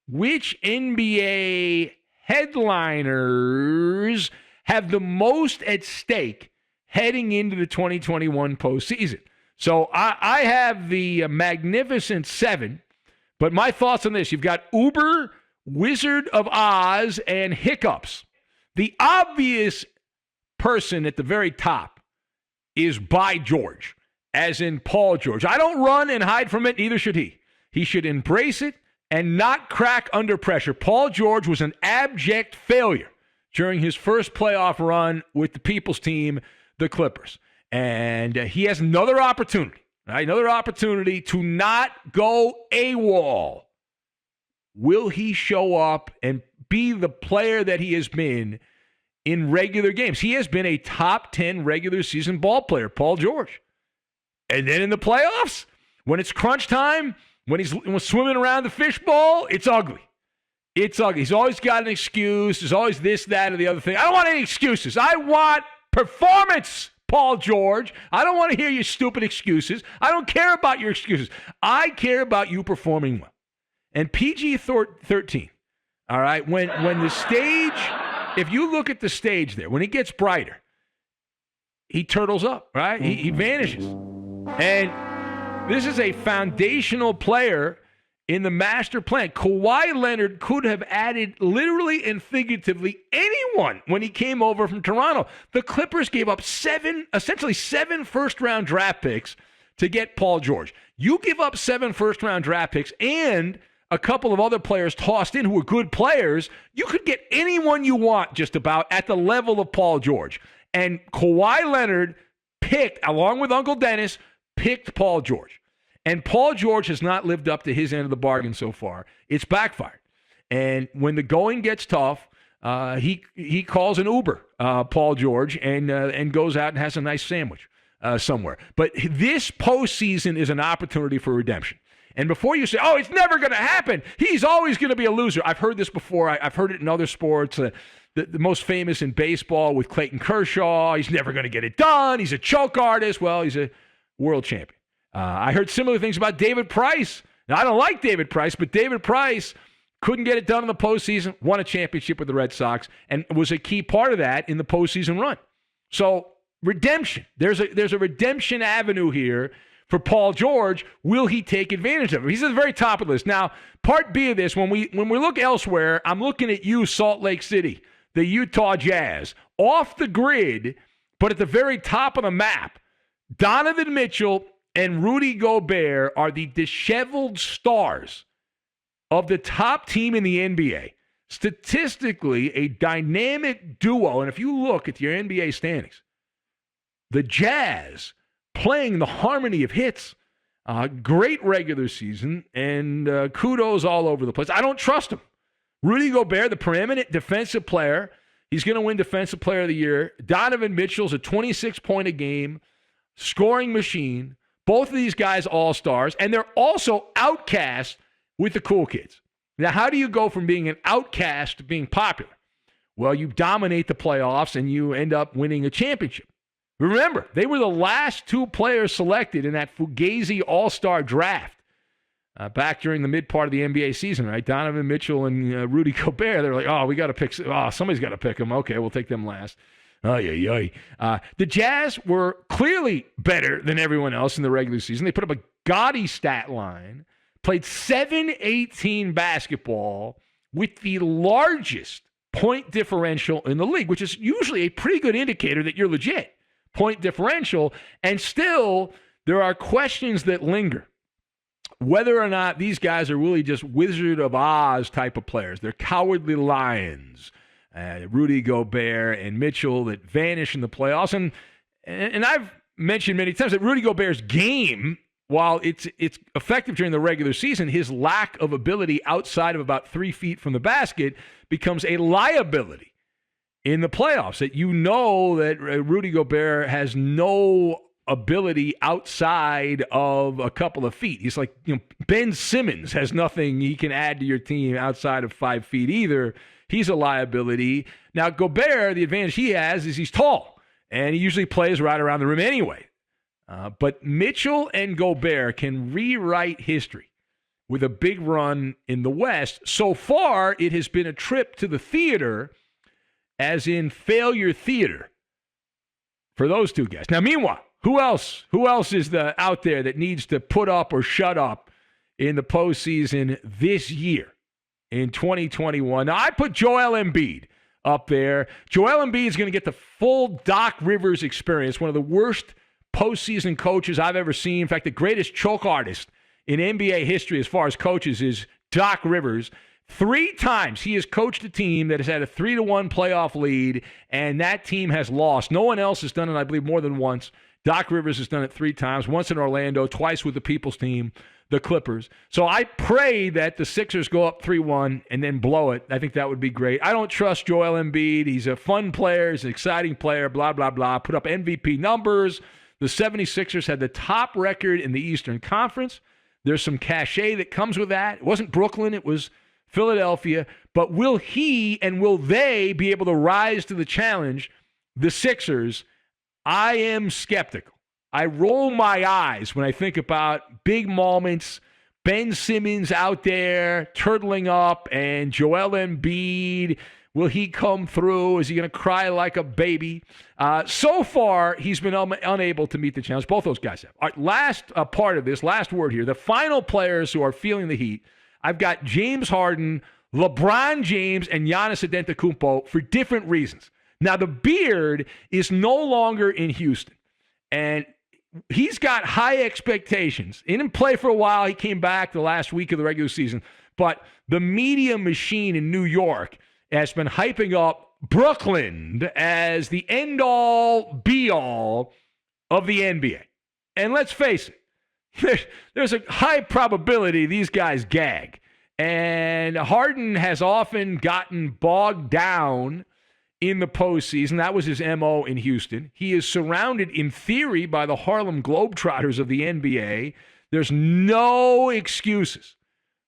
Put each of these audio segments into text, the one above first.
which NBA headliners have the most at stake heading into the 2021 postseason. So I have the Magnificent Seven, but my thoughts on this, you've got Uber, Wizard of Oz, and Hiccups. The obvious person at the very top is by George, as in Paul George. I don't run and hide from it, neither should he. He should embrace it and not crack under pressure. Paul George was an abject failure during his first playoff run with the people's team, the Clippers. And he has another opportunity, right? Another opportunity to not go AWOL. Will he show up and be the player that he has been in regular games? He has been a top 10 regular season ball player, Paul George. And then in the playoffs, when it's crunch time, when he's swimming around the fishbowl, it's ugly. It's ugly. He's always got an excuse. There's always this, that, or the other thing. I don't want any excuses. I want performance, Paul George. I don't want to hear your stupid excuses. I don't care about your excuses. I care about you performing well. And PG-13, all right, when the stage, if you look at the stage there, when it gets brighter, he turtles up, right? He vanishes. And this is a foundational player in the master plan. Kawhi Leonard could have added literally and figuratively anyone when he came over from Toronto. The Clippers gave up essentially seven first-round draft picks to get Paul George. You give up 7 first-round draft picks and a couple of other players tossed in who were good players, you could get anyone you want just about at the level of Paul George. And Kawhi Leonard picked, along with Uncle Dennis, picked Paul George. And Paul George has not lived up to his end of the bargain so far. It's backfired. And when the going gets tough, he calls an Uber, Paul George, and goes out and has a nice sandwich somewhere. But this postseason is an opportunity for redemption. And before you say, oh, it's never going to happen, he's always going to be a loser. I've heard this before. I've heard it in other sports. The most famous in baseball with Clayton Kershaw. He's never going to get it done. He's a choke artist. Well, he's a world champion. I heard similar things about David Price. Now, I don't like David Price, but David Price couldn't get it done in the postseason, won a championship with the Red Sox, and was a key part of that in the postseason run. So, redemption. There's a redemption avenue here for Paul George. Will he take advantage of it? He's at the very top of the list. Now, part B of this, when we look elsewhere, I'm looking at you, Salt Lake City, the Utah Jazz, off the grid, but at the very top of the map. Donovan Mitchell and Rudy Gobert are the disheveled stars of the top team in the NBA. Statistically, a dynamic duo. And if you look at your NBA standings, the Jazz playing the harmony of hits, great regular season, and kudos all over the place. I don't trust him. Rudy Gobert, the preeminent defensive player, he's going to win Defensive Player of the Year. Donovan Mitchell's a 26-point a game scoring machine. Both of these guys all-stars, and they're also outcast with the cool kids. Now, how do you go from being an outcast to being popular? Well, you dominate the playoffs, and you end up winning a championship. Remember, they were the last 2 players selected in that Fugazi all-star draft back during the mid part of the NBA season, right? Donovan Mitchell and Rudy Gobert, they're like, oh, we got to pick. Oh, somebody's got to pick them. Okay, we'll take them last. The Jazz were clearly better than everyone else in the regular season. They put up a gaudy stat line, played 7-18 basketball with the largest point differential in the league, which is usually a pretty good indicator that you're legit. Point differential, and still there are questions that linger. Whether or not these guys are really just Wizard of Oz type of players. They're cowardly lions. Rudy Gobert and Mitchell that vanish in the playoffs. And I've mentioned many times that Rudy Gobert's game, while it's effective during the regular season, his lack of ability outside of about 3 feet from the basket becomes a liability in the playoffs. That you know that Rudy Gobert has no ability outside of a couple of feet. He's like, Ben Simmons has nothing he can add to your team outside of 5 feet either. He's a liability. Now, Gobert, the advantage he has is he's tall, and he usually plays right around the rim anyway. But Mitchell and Gobert can rewrite history with a big run in the West. So far, it has been a trip to the theater, as in failure theater, for those two guys. Now, meanwhile, who else is out there that needs to put up or shut up in the postseason this year in 2021? Now, I put Joel Embiid up there. Joel Embiid is going to get the full Doc Rivers experience, one of the worst postseason coaches I've ever seen. In fact, the greatest choke artist in NBA history as far as coaches is Doc Rivers. 3 times he has coached a team that has had a 3-1 playoff lead, and that team has lost. No one else has done it, I believe, more than once. Doc Rivers has done it 3 times, once in Orlando, twice with the People's team, the Clippers. So I pray that the Sixers go up 3-1 and then blow it. I think that would be great. I don't trust Joel Embiid. He's a fun player. He's an exciting player, blah, blah, blah. Put up MVP numbers. The 76ers had the top record in the Eastern Conference. There's some cachet that comes with that. It wasn't Brooklyn. It was Philadelphia. But will he and will they be able to rise to the challenge? The Sixers, I am skeptical. I roll my eyes when I think about big moments, Ben Simmons out there turtling up, and Joel Embiid. Will he come through? Is he going to cry like a baby? So far, he's been unable to meet the challenge. Both those guys have. All right, last part of this, last word here. The final players who are feeling the heat, I've got James Harden, LeBron James, and Giannis Antetokounmpo for different reasons. Now, the beard is no longer in Houston, and he's got high expectations. He didn't play for a while. He came back the last week of the regular season. But the media machine in New York has been hyping up Brooklyn as the end-all, be-all of the NBA. And let's face it, there's a high probability these guys gag. And Harden has often gotten bogged down in the postseason. That was his MO in Houston. He is surrounded, in theory, by the Harlem Globetrotters of the NBA. There's no excuses.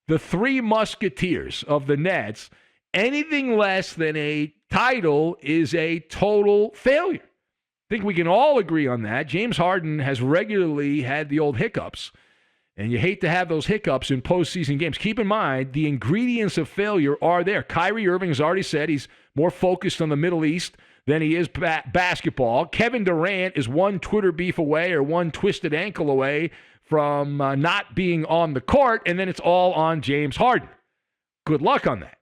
The 3 Musketeers of the Nets, anything less than a title is a total failure. I think we can all agree on that. James Harden has regularly had the old hiccups, and you hate to have those hiccups in postseason games. Keep in mind, the ingredients of failure are there. Kyrie Irving has already said he's more focused on the Middle East than he is basketball. Kevin Durant is one Twitter beef away or one twisted ankle away from not being on the court, and then it's all on James Harden. Good luck on that.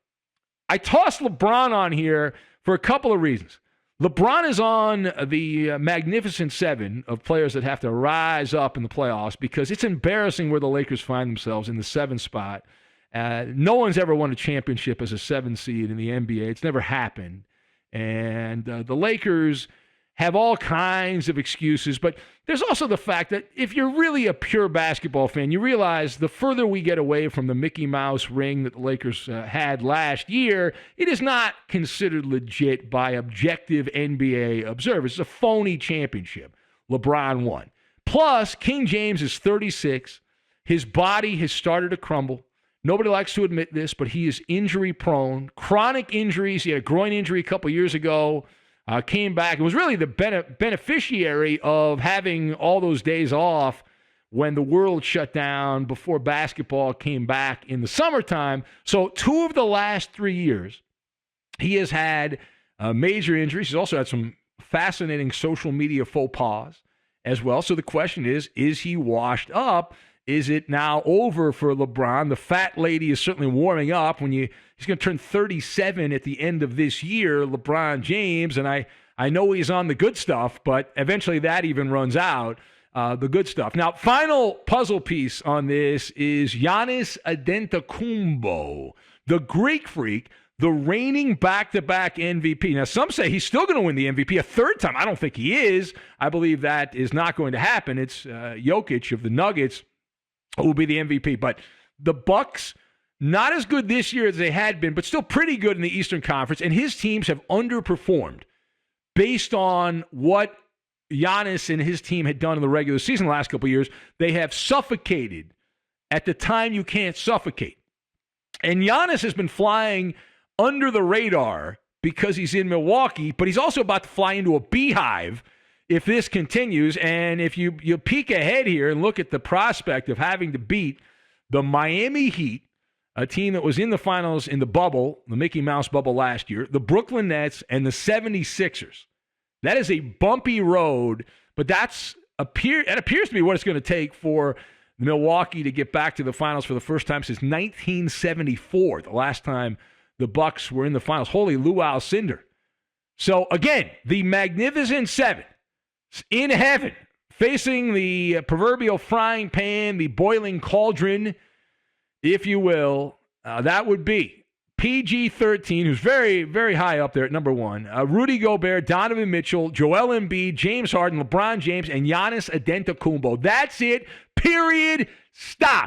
I tossed LeBron on here for a couple of reasons. LeBron is on the magnificent 7 of players that have to rise up in the playoffs because it's embarrassing where the Lakers find themselves in the 7th spot. No one's ever won a championship as a 7 seed in the NBA. It's never happened. And the Lakers have all kinds of excuses, but there's also the fact that if you're really a pure basketball fan, you realize the further we get away from the Mickey Mouse ring that the Lakers had last year, it is not considered legit by objective NBA observers. It's a phony championship. LeBron won. Plus, King James is 36. His body has started to crumble. Nobody likes to admit this, but he is injury prone. Chronic injuries. He had a groin injury a couple years ago. Came back. It was really the beneficiary of having all those days off when the world shut down before basketball came back in the summertime. So 2 of the last 3 years, he has had major injuries. He's also had some fascinating social media faux pas as well. So the question is he washed up? Is it now over for LeBron? The fat lady is certainly warming up. He's going to turn 37 at the end of this year, LeBron James, and I know he's on the good stuff, but eventually that even runs out, the good stuff. Now, final puzzle piece on this is Giannis Antetokounmpo, the Greek freak, the reigning back-to-back MVP. Now, some say he's still going to win the MVP a 3rd time. I don't think he is. I believe that is not going to happen. It's Jokic of the Nuggets who will be the MVP. But the Bucks, not as good this year as they had been, but still pretty good in the Eastern Conference, and his teams have underperformed based on what Giannis and his team had done in the regular season the last couple of years. They have suffocated at the time you can't suffocate. And Giannis has been flying under the radar because he's in Milwaukee, but he's also about to fly into a beehive if this continues. And if you peek ahead here and look at the prospect of having to beat the Miami Heat, a team that was in the finals in the bubble, the Mickey Mouse bubble last year, the Brooklyn Nets, and the 76ers. That is a bumpy road, but it appears to be what it's going to take for Milwaukee to get back to the finals for the first time since 1974, the last time the Bucks were in the finals. Holy Luau Cinder. So, again, the Magnificent Seven in heaven, facing the proverbial frying pan, the boiling cauldron, if you will. That would be PG-13, who's very, very high up there at number one. Rudy Gobert, Donovan Mitchell, Joel Embiid, James Harden, LeBron James, and Giannis Antetokounmpo. That's it. Period. Stop.